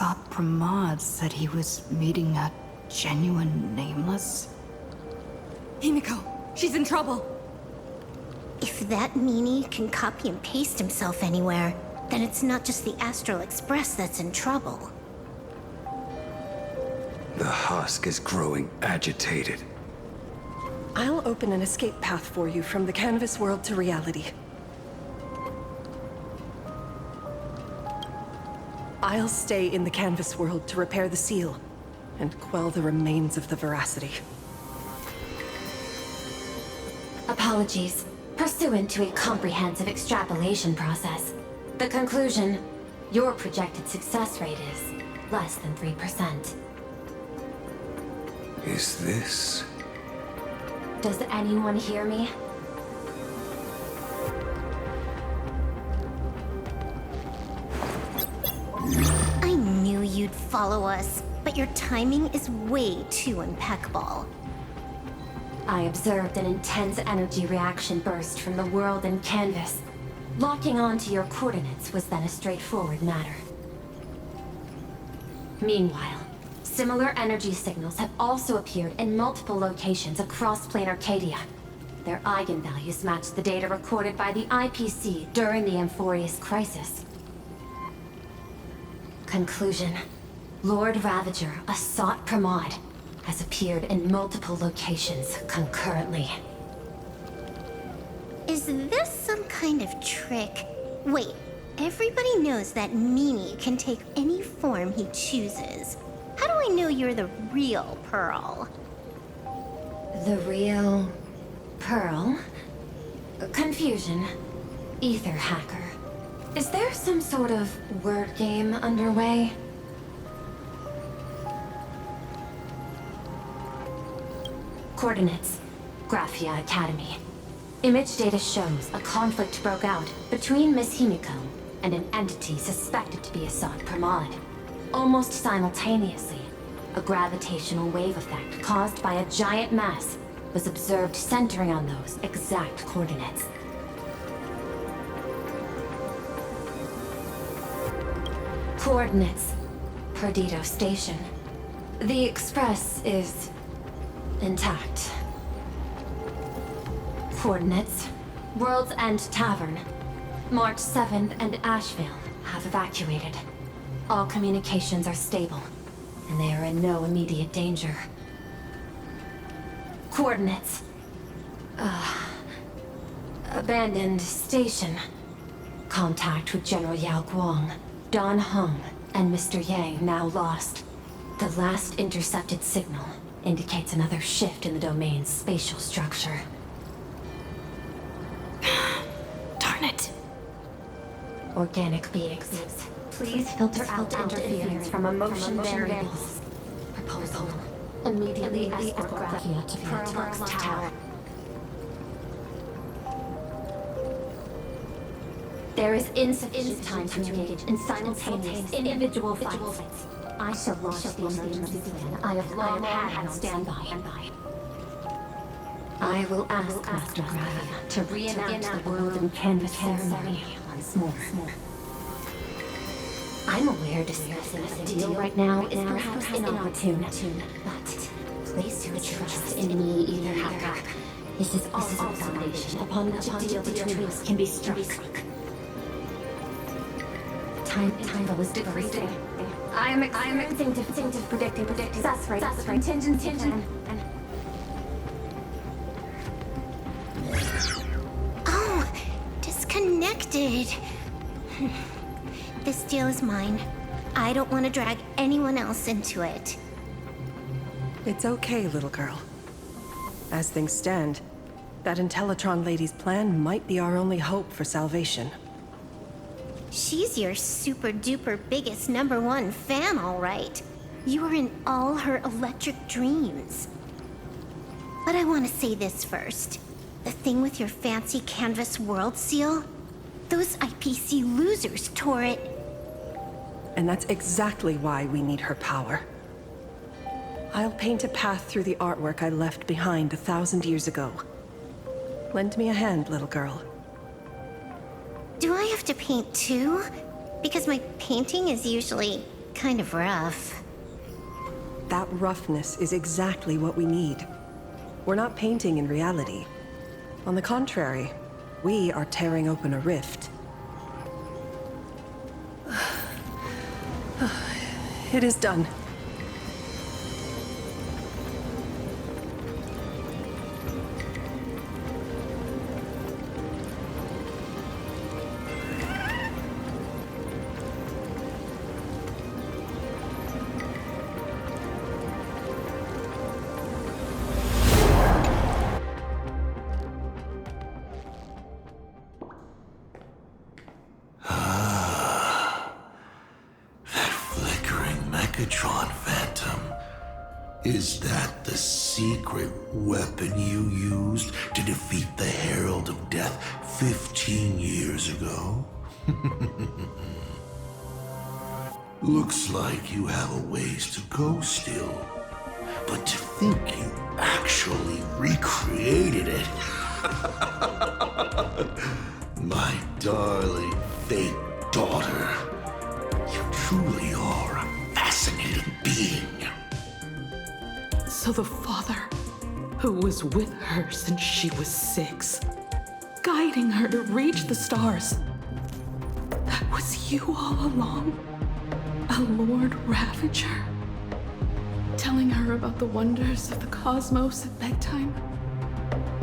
Asat Pramod said he was meeting a genuine nameless? Himiko, she's in trouble. If that meanie can copy and paste himself anywhere, then it's not just the Astral Express that's in trouble. The husk is growing agitated. I'll open an escape path for you from the canvas world to reality. I'll stay in the canvas world to repair the seal and quell the remains of the veracity. Apologies. Pursuant to a comprehensive extrapolation process, the conclusion, your projected success rate is less than 3%. Is this... Does anyone hear me? I knew you'd follow us, but your timing is way too impeccable. I observed an intense energy reaction burst from the world and canvas. Locking onto your coordinates was then a straightforward matter. Meanwhile, similar energy signals have also appeared in multiple locations across Plane Arcadia. Their eigenvalues match the data recorded by the IPC during the Amphorius crisis. Conclusion. Lord Ravager, Asat Pramod, has appeared in multiple locations concurrently. Is this some kind of trick? Wait, everybody knows that meanie can take any form he chooses. How do I know you're the real Pearl? The real... Pearl? Confusion. Ether hacker. Is there some sort of word game underway? Coordinates. Graphia Academy. Image data shows a conflict broke out between Miss Himiko and an entity suspected to be Asat Pramod. Almost simultaneously, a gravitational wave effect caused by a giant mass was observed centering on those exact coordinates. Coordinates. Perdido Station. The Express is intact. Coordinates. World's End Tavern. March 7th and Asheville have evacuated. All communications are stable, and they are in no immediate danger. Coordinates. Abandoned station. Contact with General Yao Guang, Don Hung, and Mr. Yang now lost. The last intercepted signal indicates another shift in the domain's spatial structure. Darn it. Organic beings. Please filter out interference from emotion variables. Proposal. Immediately escort Graphia to Pearlworks Tower. There is insufficient time to engage in simultaneous individual fights. I shall launch the emergency plan I have long had on standby. I will ask Master Graphia to reenact the world and canvas ceremony once more. I'm aware discussing a deal right now is perhaps inopportune, but place your trust in me, Ether Hacker. This is also a foundation upon which a deal between us can be struck. Time was decreasing. I am experiencing distinctive predicting success rate, contingency plan. Oh, disconnected. This deal is mine. I don't want to drag anyone else into it. It's okay, little girl. As things stand, that Intellitron lady's plan might be our only hope for salvation. She's your super-duper biggest #1 fan, all right. You were in all her electric dreams. But I want to say this first. The thing with your fancy canvas world seal? Those IPC losers tore it. And that's exactly why we need her power. I'll paint a path through the artwork I left behind 1,000 years ago. Lend me a hand, little girl. Do I have to paint too? Because my painting is usually kind of rough. That roughness is exactly what we need. We're not painting in reality. On the contrary, we are tearing open a rift. It is done. Is that the secret weapon you used to defeat the Herald of Death 15 years ago? Looks like you have a ways to go still. But to think you actually recreated it. My darling fake daughter. You truly are a fascinating being. So the father, who was with her since she was 6, guiding her to reach the stars, that was you all along? A Lord Ravager? Telling her about the wonders of the cosmos at bedtime?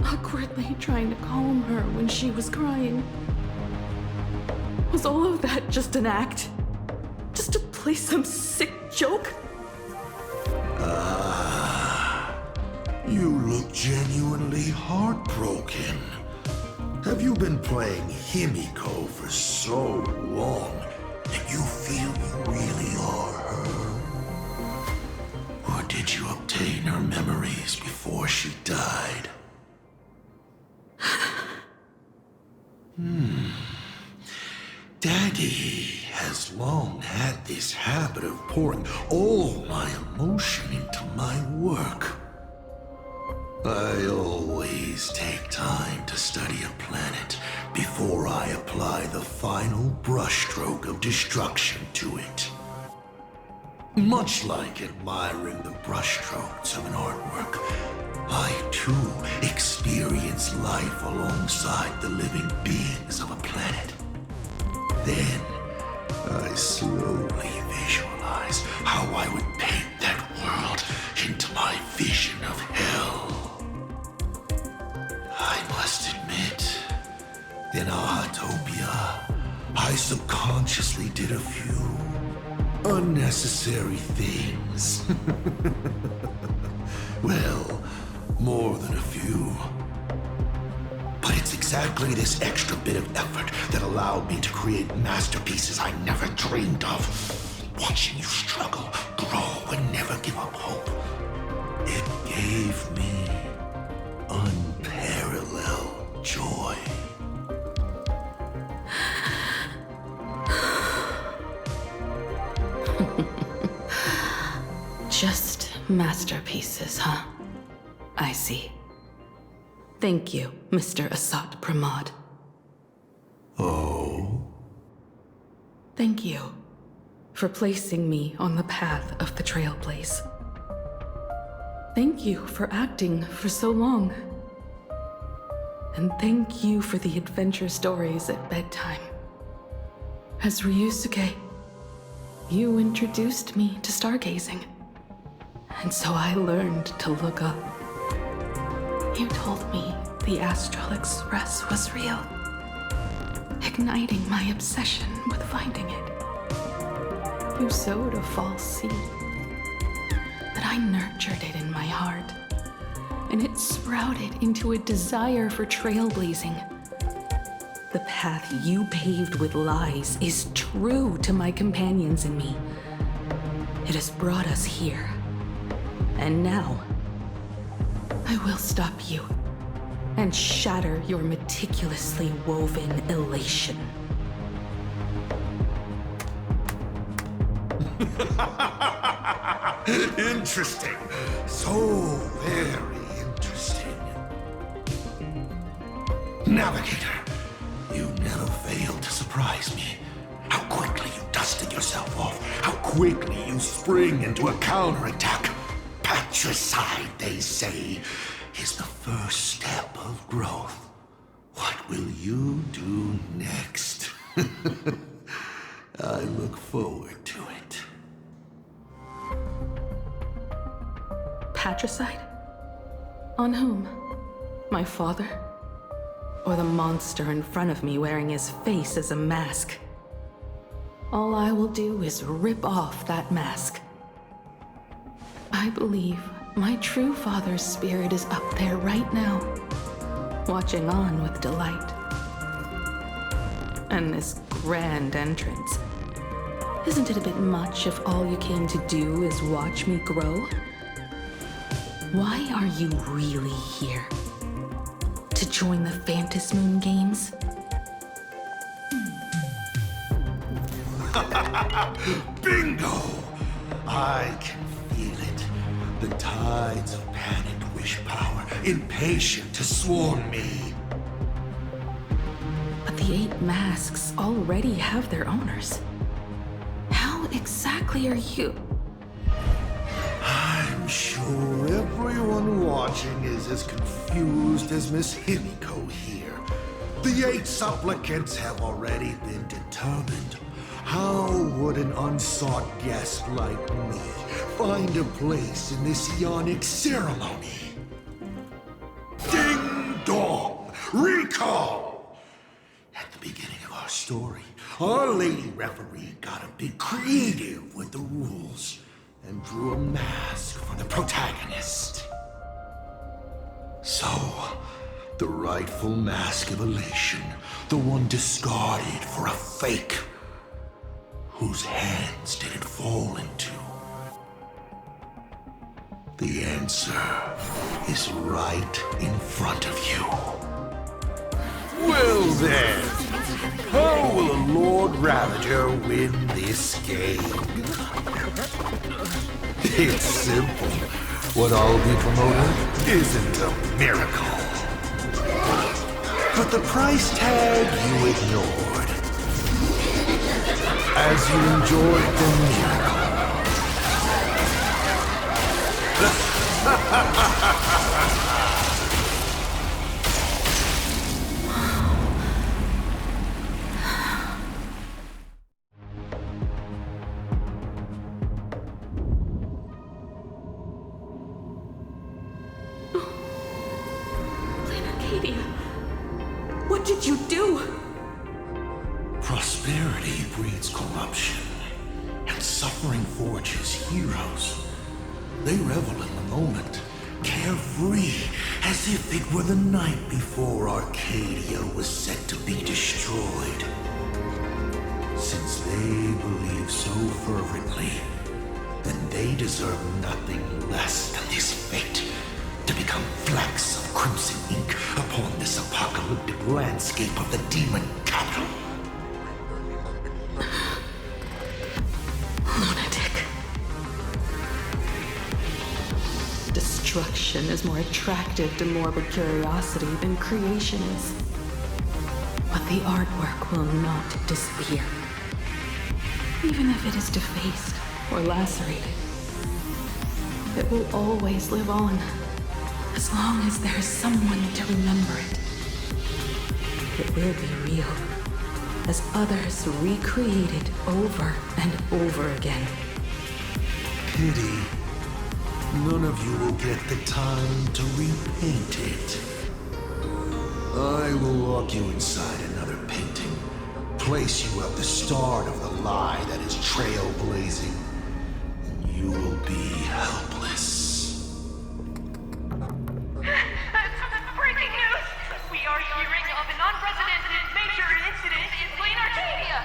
Awkwardly trying to calm her when she was crying? Was all of that just an act? Just to play some sick joke? You look genuinely heartbroken. Have you been playing Himiko for so long that you feel you really are her? Or did you obtain her memories before she died? Daddy has long had this habit of pouring all my emotion into my work. I always take time to study a planet before I apply the final brushstroke of destruction to it. Much like admiring the brushstrokes of an artwork, I too experience life alongside the living beings of a planet. Then, I slowly visualize how I would paint that world into my vision of hell. I must admit, in Ahatopia, I subconsciously did a few unnecessary things. Well, more than a few. But it's exactly this extra bit of effort that allowed me to create masterpieces I never dreamed of. Watching you struggle, grow, and never give up hope. It gave me unparalleled joy. Just masterpieces, huh? I see. Thank you, Mr. Asat Pramod. Oh? Thank you for placing me on the path of the Trailblaze. Thank you for acting for so long. And thank you for the adventure stories at bedtime. As Ryusuke, you introduced me to stargazing. And so I learned to look up. You told me the Astral Express was real, igniting my obsession with finding it. You sowed a false seed, but I nurtured it in my heart, and it sprouted into a desire for trailblazing. The path you paved with lies is true to my companions and me. It has brought us here, and now I will stop you and shatter your meticulously woven elation. Interesting. So very interesting. Navigator, you never fail to surprise me. How quickly you dusted yourself off. How quickly you spring into a counterattack. Patricide, they say, is the first step of growth. What will you do next? I look forward to it. Patricide? On whom? My father? Or the monster in front of me wearing his face as a mask? All I will do is rip off that mask. I believe my true father's spirit is up there right now, watching on with delight. And this grand entrance. Isn't it a bit much if all you came to do is watch me grow? Why are you really here? To join the Phantasmoon Games? Bingo! I can feel it. The tides of panicked wish power, impatient to swarm me. But the 8 masks already have their owners. How exactly are you? I'm sure everyone watching is as confused as Miss Himiko here. The 8 supplicants have already been determined. How would an unsought guest like me find a place in this Ionic ceremony? Ding dong! Recall! At the beginning of our story, our lady referee got a bit creative with the rules and drew a mask for the protagonist. So, the rightful mask of elation, the one discarded for a fake. Whose hands did it fall into? The answer is right in front of you. Well then, how will a Lord Ravager win this game? It's simple. What I'll be promoting isn't a miracle. But the price tag you ignored. As you enjoyed the miracle. Arcadia, what did you do? Prosperity breeds corruption, and suffering forges heroes. They revel in the moment, carefree, as if it were the night before Arcadia was set to be destroyed. Since they believe so fervently, then they deserve nothing less than this fate, to become flecks of crimson ink upon this apocalyptic landscape of the demon capital. Lunatic. Destruction is more attractive to morbid curiosity than creation is. But the artwork will not disappear. Even if it is defaced or lacerated, it will always live on, as long as there is someone to remember it. It will be real, as others recreate it over and over again. Pity. None of you will get the time to repaint it. I will walk you inside another painting, place you at the start of the lie that is trailblazing, and you will be helpless. Breaking news! We are hearing of an unprecedented major incident in Plain Arcadia!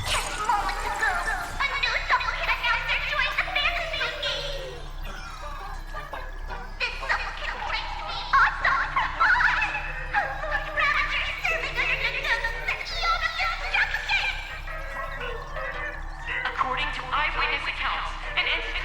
Just moments ago, a new supplicant announced they're joining the Phantasmoon Games. This supplicant claims to be Asad Rahman, a Lord Ravager serving under the Ionic instruction. According to eyewitness accounts, an entity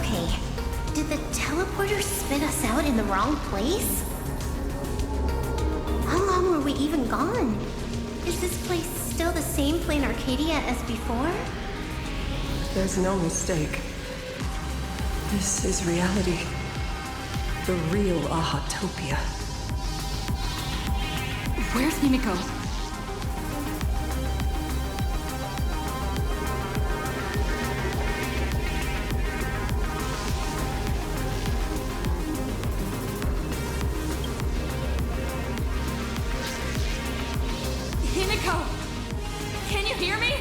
Okay. Did the teleporter spit us out in the wrong place? How long were we even gone? Is this place still the same plain Arcadia as before? There's no mistake. This is reality. The real Ahatopia. Where's Himiko? Himiko! Can you hear me?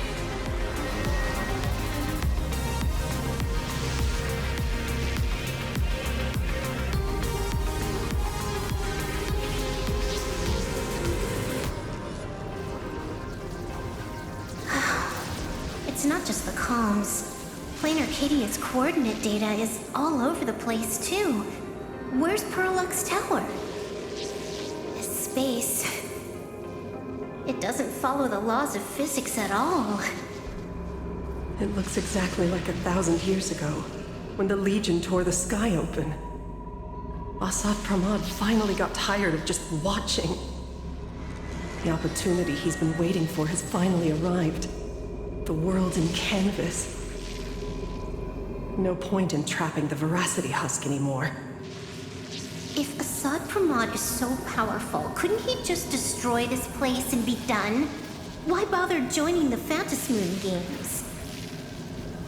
It's not just the comms. Plain Arcadia's coordinate data is all over the place, too. Where's Perlux Tower? This space... It doesn't follow the laws of physics at all. It looks exactly like 1,000 years ago, when the Legion tore the sky open. Asad Pramod finally got tired of just watching. The opportunity he's been waiting for has finally arrived. The world in canvas. No point in trapping the Veracity Husk anymore. If Asad Pramod is so powerful, couldn't he just destroy this place and be done? Why bother joining the Phantasmoon games?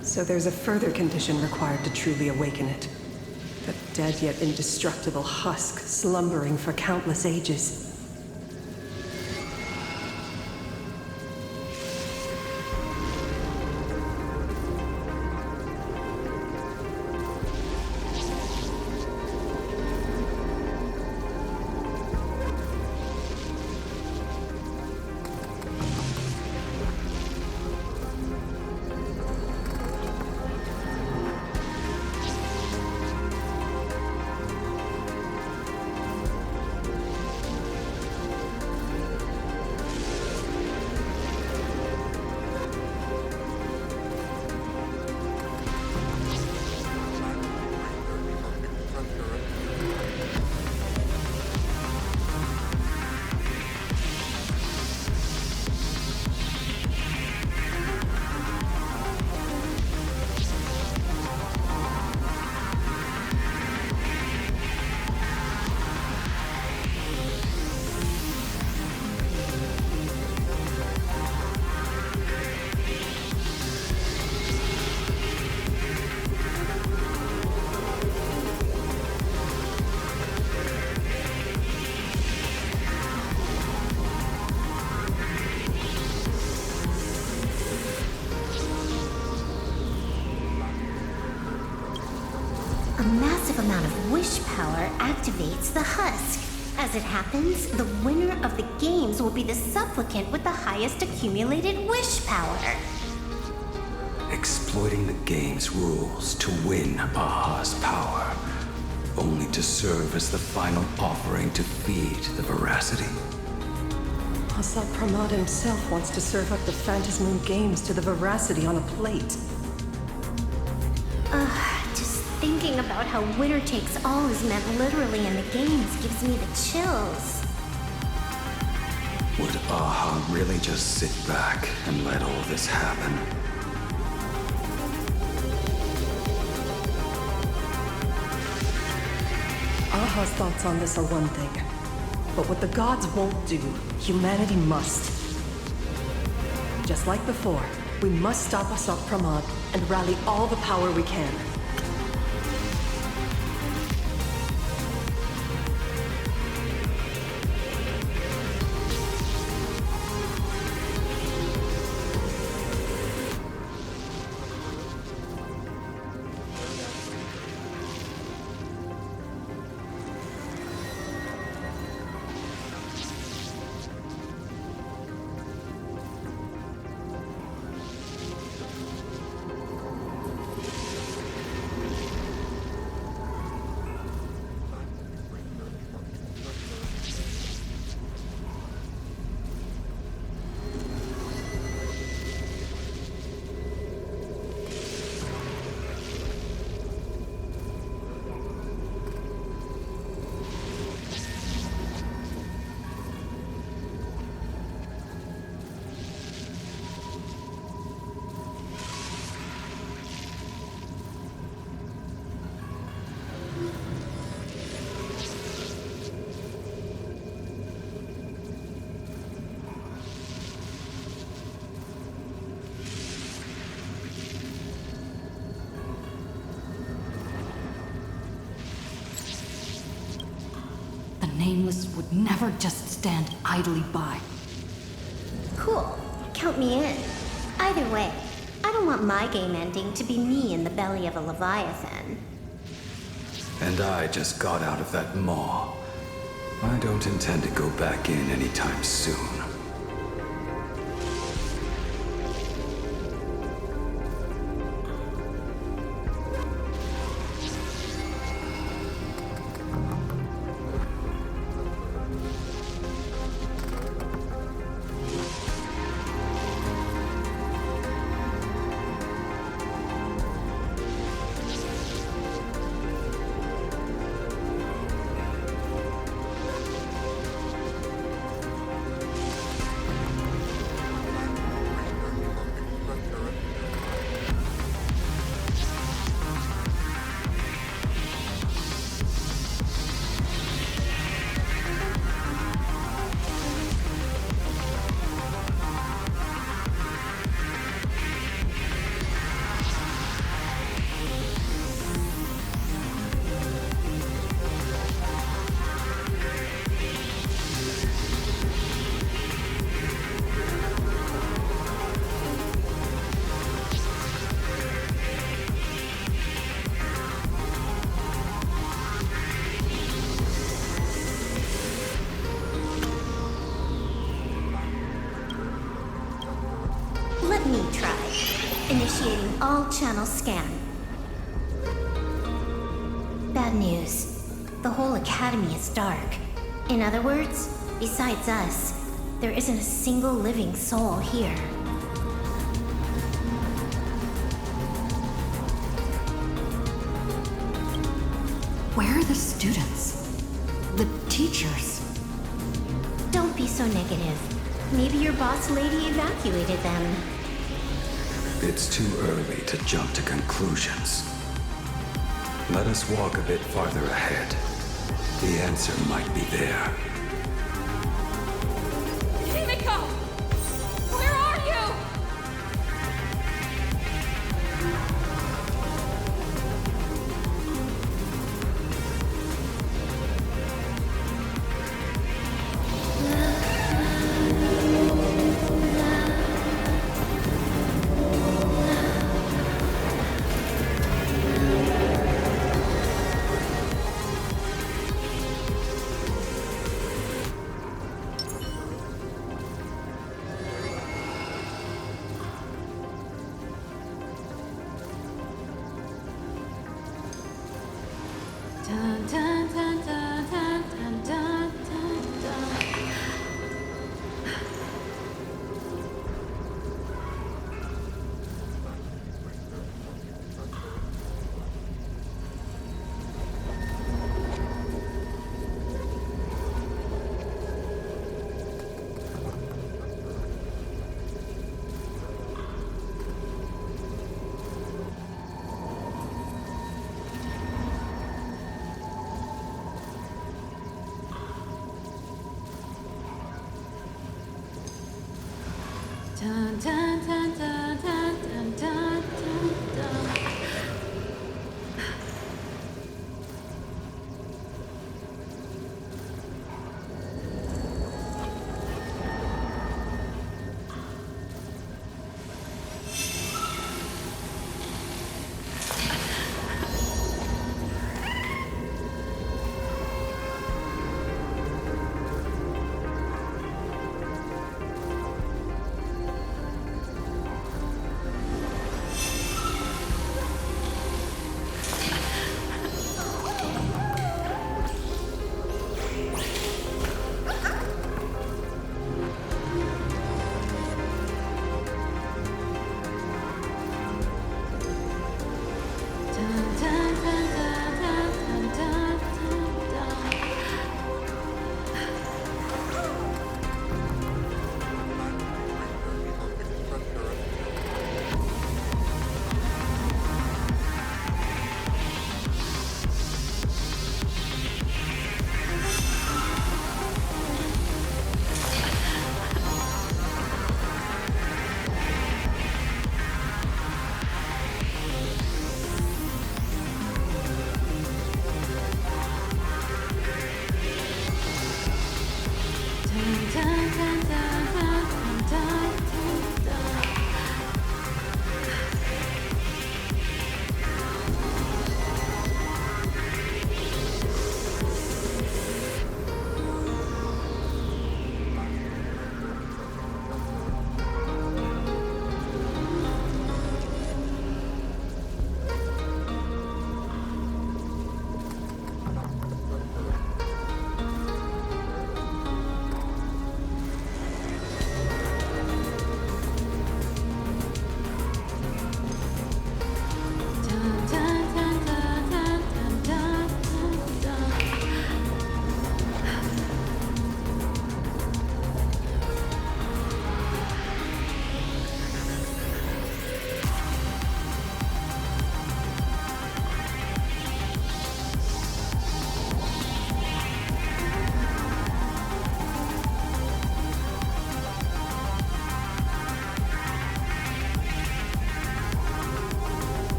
So there's a further condition required to truly awaken it. The dead yet indestructible husk slumbering for countless ages. A massive amount of wish power activates the husk. As it happens, the winner of the games will be the supplicant with the highest accumulated wish power. Exploiting the game's rules to win Aha's power, only to serve as the final offering to feed the Veracity. Asad Pramod himself wants to serve up the Phantasmoon games to the Veracity on a plate. Just thinking about how winner takes all is meant literally in the games gives me the chills. Would Aha really just sit back and let all this happen? Aha's thoughts on this are one thing. But what the gods won't do, humanity must. Just like before, we must stop Asad Pramod and rally all the power we can. Nameless would never just stand idly by. Cool. Count me in. Either way, I don't want my game ending to be me in the belly of a Leviathan. And I just got out of that maw. I don't intend to go back in anytime soon. Let me try. Initiating all channel scan. Bad news. The whole academy is dark. In other words, besides us, there isn't a single living soul here. Where are the students? The teachers? Don't be so negative. Maybe your boss lady evacuated them. It's too early to jump to conclusions. Let us walk a bit farther ahead. The answer might be there. Himiko! Where are you? Dun, dun, dun, dun, dun, dun, dun, dun, dun. Dun, dun, dun, dun, dun, dun, dun, dun, dun.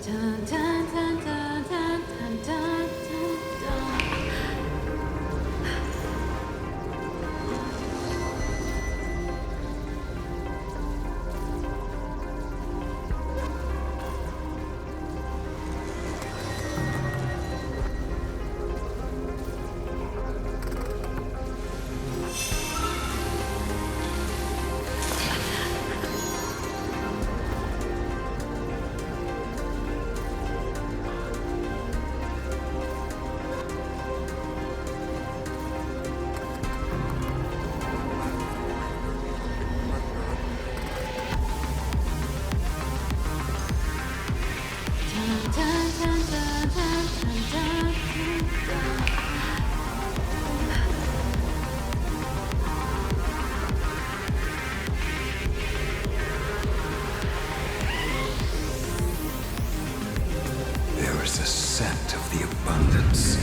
Dun, dun, dun, dun, dun, dun, dun, dun. There is a scent of the abundance.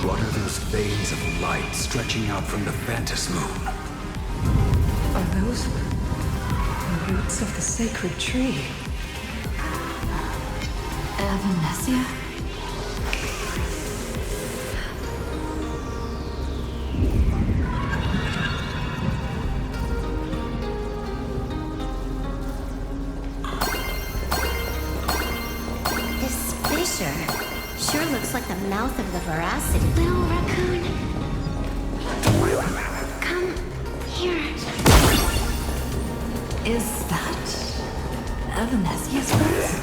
What are those veins of light stretching out from the Ventus moon? Are those the roots of the sacred tree? Avanesia? This fissure sure looks like the mouth of the Veracity. Little raccoon. Come here. Is that Avanesia's voice?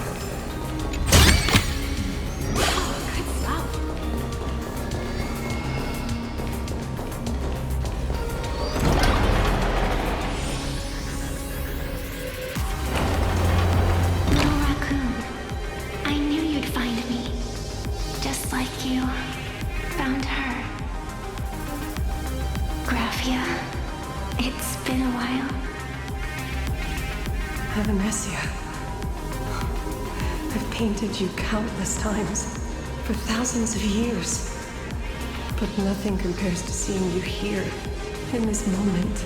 Little raccoon, I knew you'd find me. Just like you found her. Graphia, it's been a while. Avanesia. I've painted you countless times, for thousands of years. But nothing compares to seeing you here, in this moment.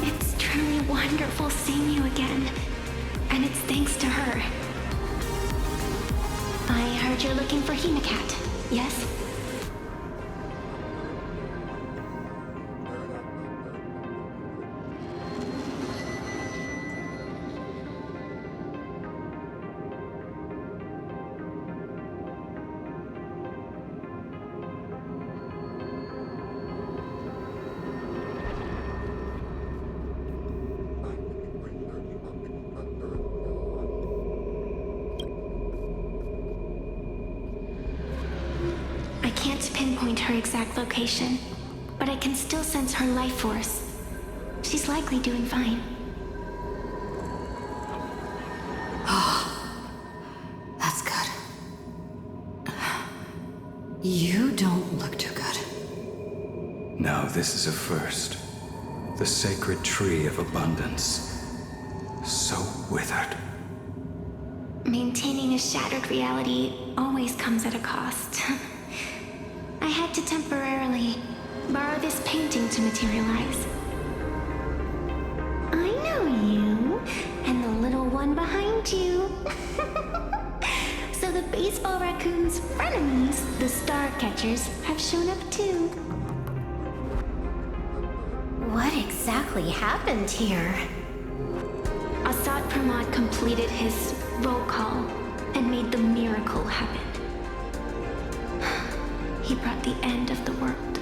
It's truly wonderful seeing you again. And it's thanks to her. I heard you're looking for Hinacat, yes? I can't pinpoint her exact location, but I can still sense her life force. She's likely doing fine. That's good. You don't look too good. Now this is a first. The sacred tree of abundance. So withered. Maintaining a shattered reality always comes at a cost. I had to temporarily borrow this painting to materialize. I know you, and the little one behind you. So the baseball raccoon's frenemies, the star catchers, have shown up too. What exactly happened here? Assad Pramod completed his roll call and made the miracle happen. He brought the end of the world.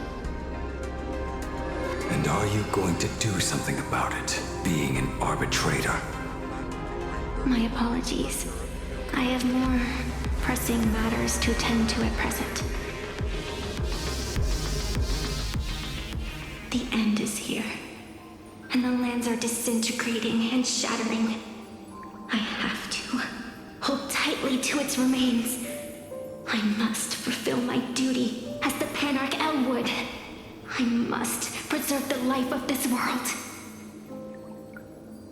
And are you going to do something about it, being an arbitrator? My apologies. I have more pressing matters to attend to at present. The end is here, and the lands are disintegrating and shattering. I have to hold tightly to its remains. I must fulfill my duty as the Panarch Elwood. I must preserve the life of this world.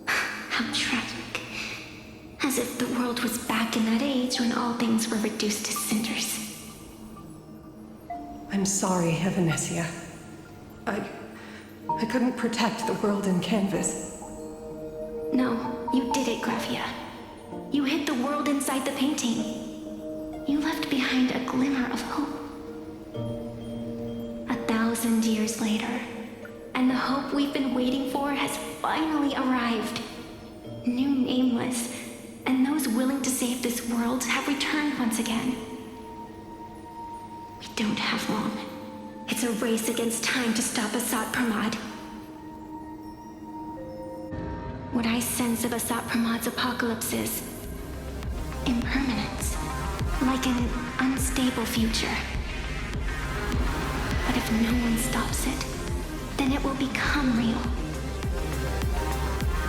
How tragic. As if the world was back in that age when all things were reduced to cinders. I'm sorry, Avanesia. I couldn't protect the world in canvas. No, you did it, Graphia. You hid the world world inside the painting. You left behind a glimmer of hope. 1,000 years later, and the hope we've been waiting for has finally arrived. New Nameless, and those willing to save this world have returned once again. We don't have long. It's a race against time to stop Asat Pramad. What I sense of Asat Pramad's apocalypse is impermanence, like an unstable future. But if no one stops it, then it will become real.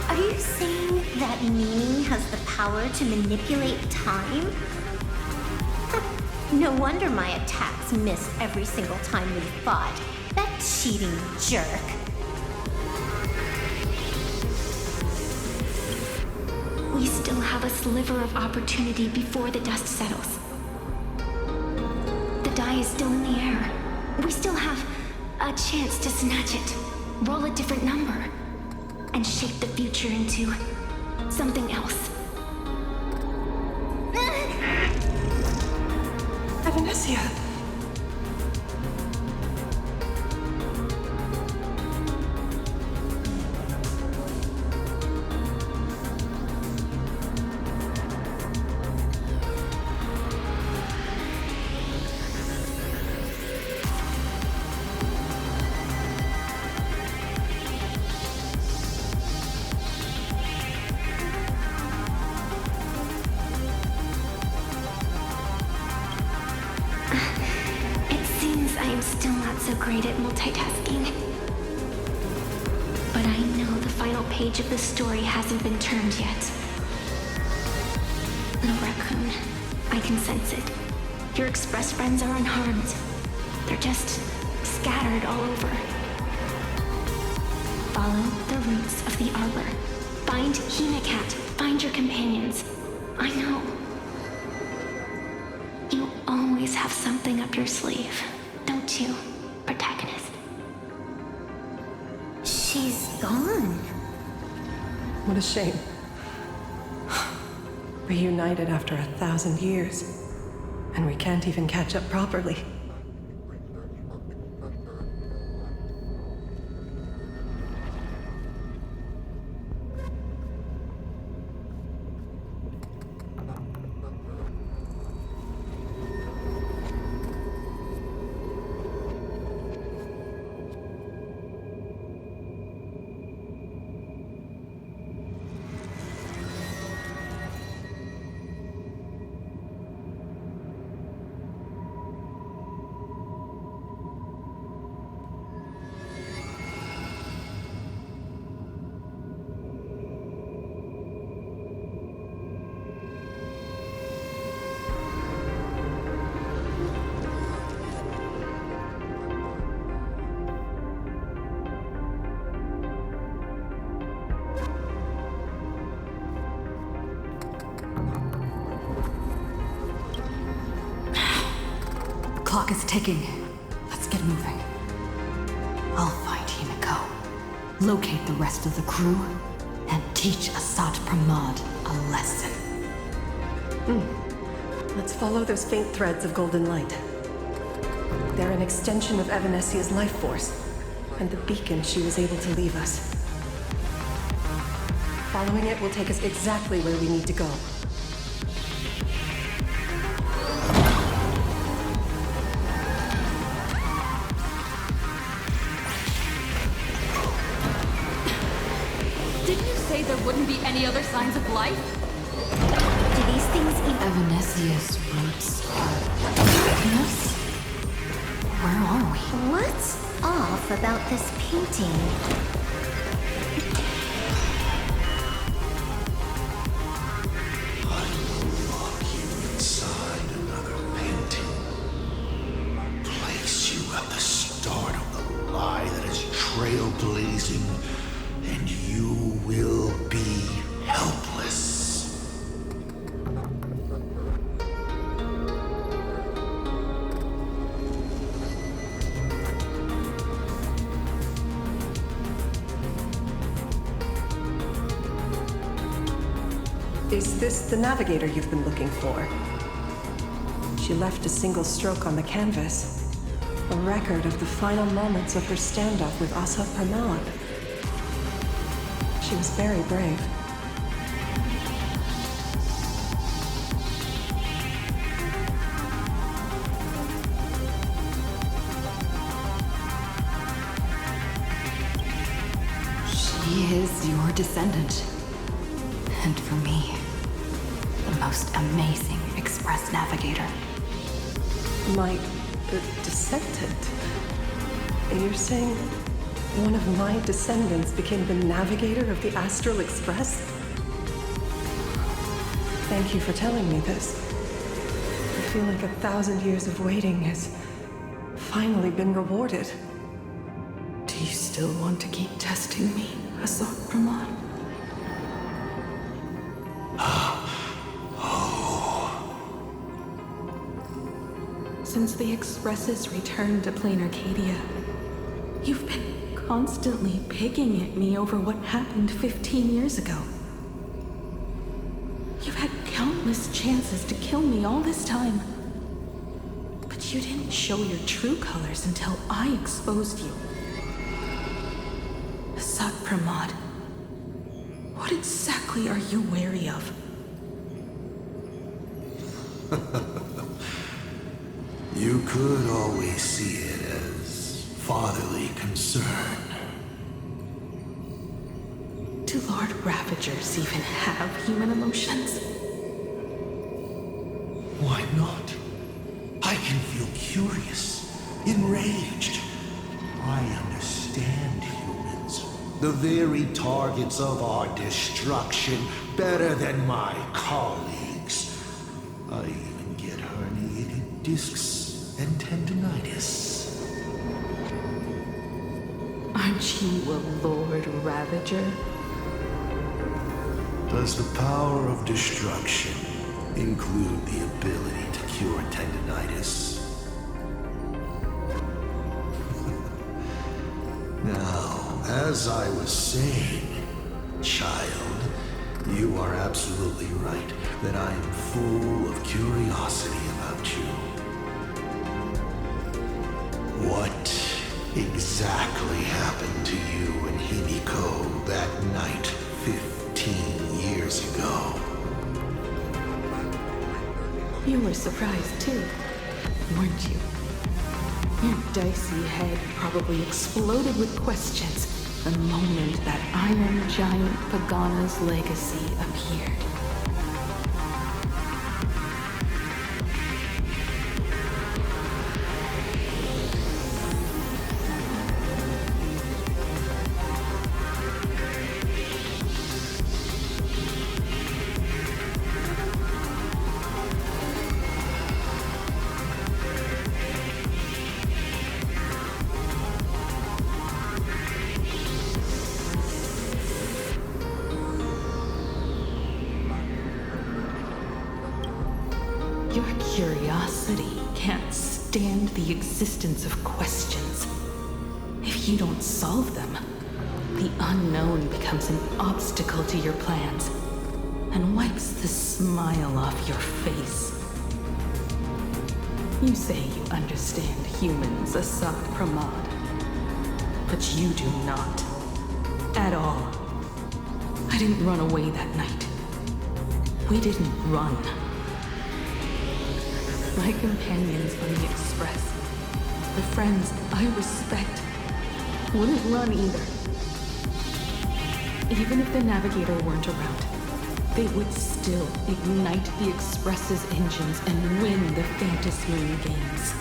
Are you saying that meaning has the power to manipulate time? No wonder my attacks missed every single time we fought. That cheating jerk. We still have a sliver of opportunity before the dust settles. The die is still in the air. We still have a chance to snatch it, roll a different number, and shape the future into something else. Evanesia! So great at multitasking. But I know the final page of the story hasn't been turned yet. No, Raccoon. I can sense it. Your express friends are unharmed. They're just scattered all over. Follow the roots of the arbor. Find Hinacat. Find your companions. I know. You always have something up your sleeve, don't you? Protagonist. She's gone. What a shame. Reunited after 1,000 years, and we can't even catch up properly. Clock is ticking. Let's get moving. I'll find Himiko, locate the rest of the crew, and teach Asat Pramad a lesson. Let's follow those faint threads of golden light. They're an extension of Evanesia's life force, and the beacon she was able to leave us. Following it will take us exactly where we need to go. Didn't you say there wouldn't be any other signs of life? Do these things even... Evanesia's roots are taking us? Where are we? What's off about this painting? I will lock you inside another painting. Place you at the start of the lie that is trailblazing, and you will be helpless. Is this the navigator you've been looking for? She left a single stroke on the canvas. A record of the final moments of her standoff with Asa Pramod. She was very brave. She is your descendant. And for me, the most amazing Express navigator. My descendant? You're saying one of my descendants became the navigator of the Astral Express? Thank you for telling me this. I feel like 1,000 years of waiting has finally been rewarded. Do you still want to keep testing me, Assault Pramod? Since the Express's return to Plain Arcadia, you've been constantly picking at me over what happened 15 years ago. You've had countless chances to kill me all this time. But you didn't show your true colors until I exposed you. Asad Pramod, what exactly are you wary of? You could always see it as fatherly concern. Do Lord Ravagers even have human emotions? Why not? I can feel curious, enraged. I understand humans, the very targets of our destruction, better than my colleagues. I even get herniated discs and tendinitis. Aren't you a Lord Ravager? Does the power of destruction include the ability to cure tendinitis? Now, as I was saying, child, you are absolutely right that I am full of curiosity about you. What exactly happened to you and Himiko that night 15 years ago? You were surprised too, weren't you? Your dicey head probably exploded with questions the moment that Iron Giant Pagana's legacy appeared. Your curiosity can't stand the existence of questions. If you don't solve them, the unknown becomes an obstacle to your plans and wipes the smile off your face. You say you understand humans, Asad Pramod, but you do not. At all. I didn't run away that night. We didn't run. My companions on the Express, the friends I respect, wouldn't run either. Even if the Navigator weren't around, they would still ignite the Express's engines and win the Phantasmoon games.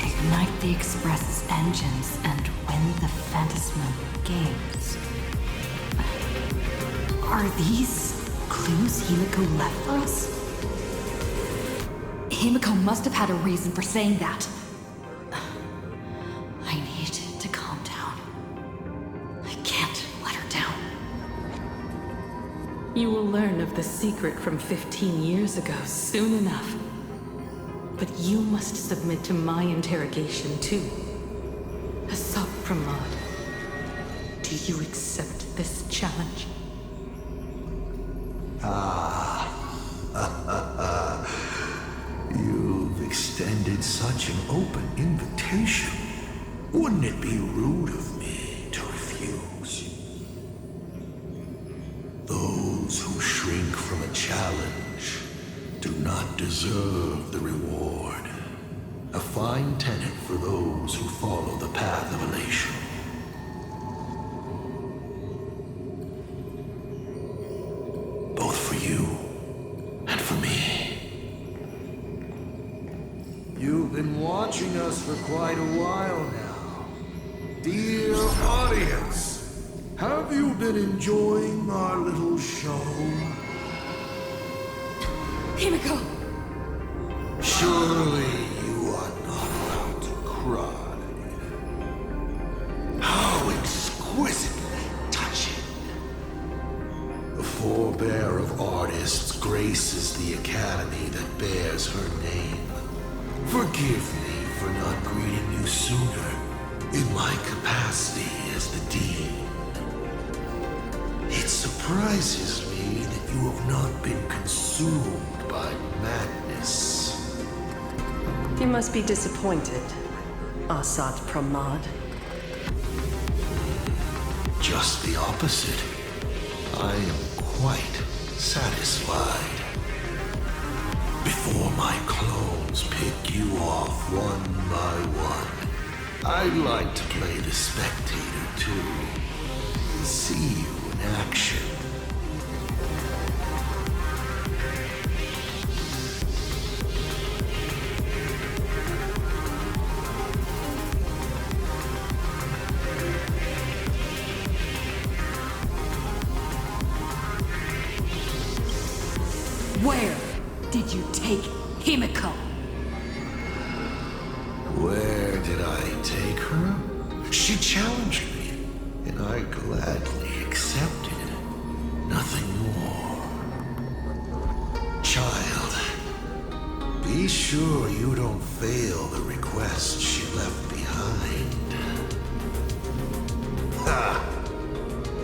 Ignite the Express's engines and win the Phantasmoon games. Are these clues Himiko left for us? Himiko must have had a reason for saying that. I need to calm down. I can't let her down. You will learn of the secret from 15 years ago soon enough. But you must submit to my interrogation too. Asat Pramod, do you accept this challenge? You've extended such an open invitation. Wouldn't it be rude of me to refuse? Those who shrink from a challenge do not deserve the reward. A fine tenet for those who follow the path of elation. Both for you and for me. You've been watching us for quite a while now. Dear audience, have you been enjoying our little show? Himiko! Surely you are not allowed to cry. How exquisitely touching. The forebear of artists graces the academy that bears her name. Forgive me for not greeting you sooner in my capacity as the Dean. It surprises me that you have not been consumed by madness. You must be disappointed, Asat Pramod. Just the opposite. I am quite satisfied. Before my clones pick you off one by one, I'd like to play the spectator too. See you in action. Where did you take Himiko? Where did I take her? She challenged me, and I gladly accepted. Nothing more. Child, be sure you don't fail the request she left behind. Ha!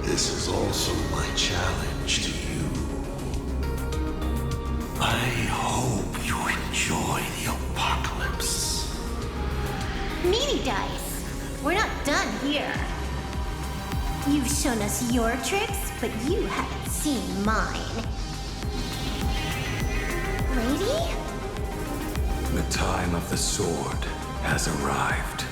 This is also my challenge to you. I hope you enjoy the apocalypse. Meanie Dice, we're not done here. You've shown us your tricks, but you haven't seen mine. Lady? The time of the sword has arrived.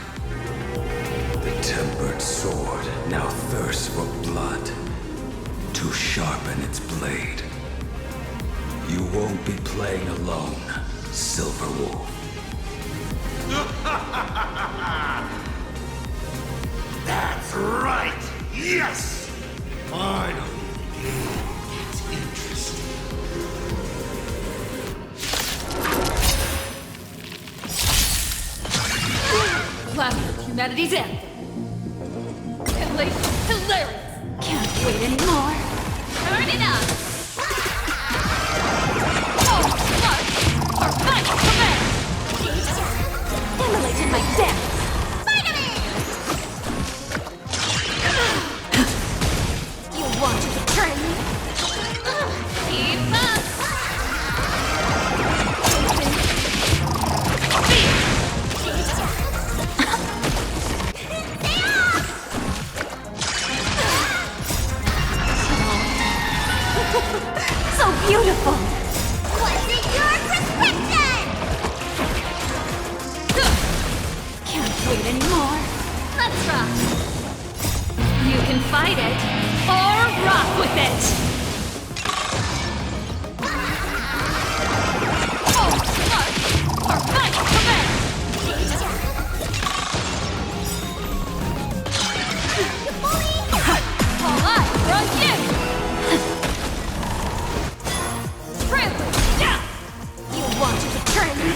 The tempered sword now thirsts for blood to sharpen its blade. You won't be playing alone, Silver Wolf. That's right! Yes! Finally, the game gets interesting. Planet of Humanity's End. Hilarious! Can't wait anymore. Turn it up! Immolated my death! You want to betray me? Keep up! So beautiful! Was it your prescription? Can't wait anymore. Let's rock. You can fight it, or rock with it. All eyes are on you. Privilege down. You want to betray me?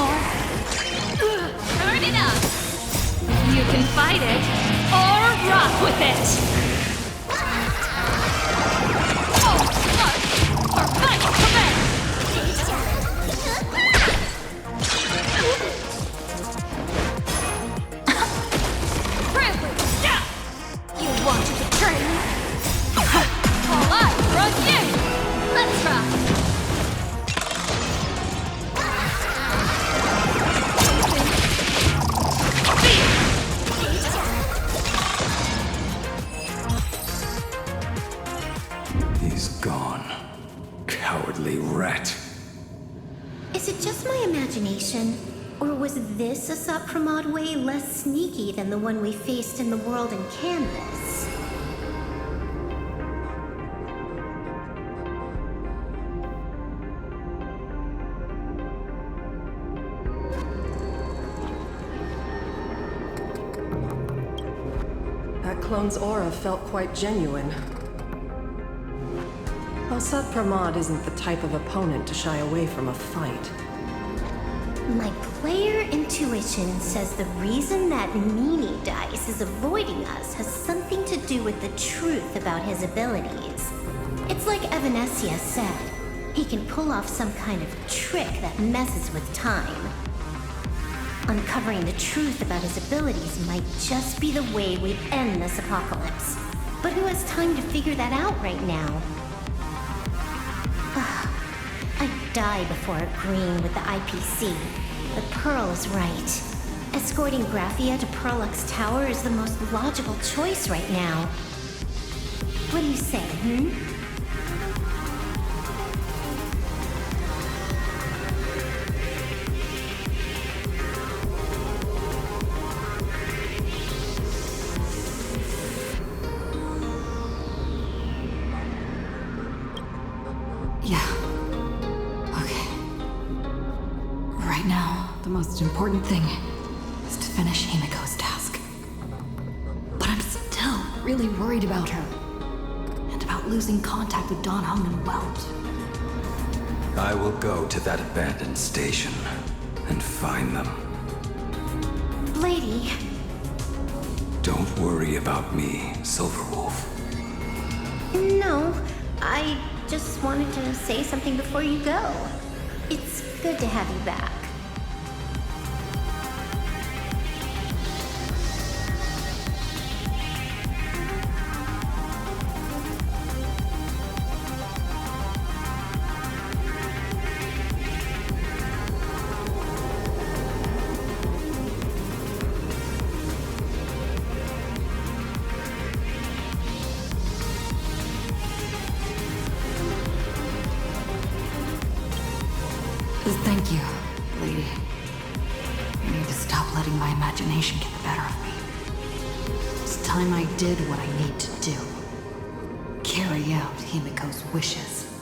anymore. Turn it up! You can fight it, or rock with it! Oh, what? Or fight, command! Privilege, yeah! You want to betray me? All eyes are on you! Let's rock! He's gone. Cowardly rat. Is it just my imagination? Or was this Asat Pramod way less sneaky than the one we faced in the world in Canvas? That clone's aura felt quite genuine. Asat Pramod isn't the type of opponent to shy away from a fight. My player intuition says the reason that Meanie Dice is avoiding us has something to do with the truth about his abilities. It's like Evanesia said, he can pull off some kind of trick that messes with time. Uncovering the truth about his abilities might just be the way we end this apocalypse. But who has time to figure that out right now? I'd die before agreeing with the IPC. But Pearl is right. Escorting Graphia to Perlux Tower is the most logical choice right now. What do you say, Yeah. Okay. Right now, the most important thing is to finish Himiko's task. But I'm still really worried about her. And about losing contact with Dan Heng and Welt. I will go to that abandoned station and find them. Lady? Don't worry about me, Silverwolf. No, I just wanted to say something before you go. It's good to have you back. Thank you, lady. I need to stop letting my imagination get the better of me. It's time I did what I need to do. Carry out Himiko's wishes.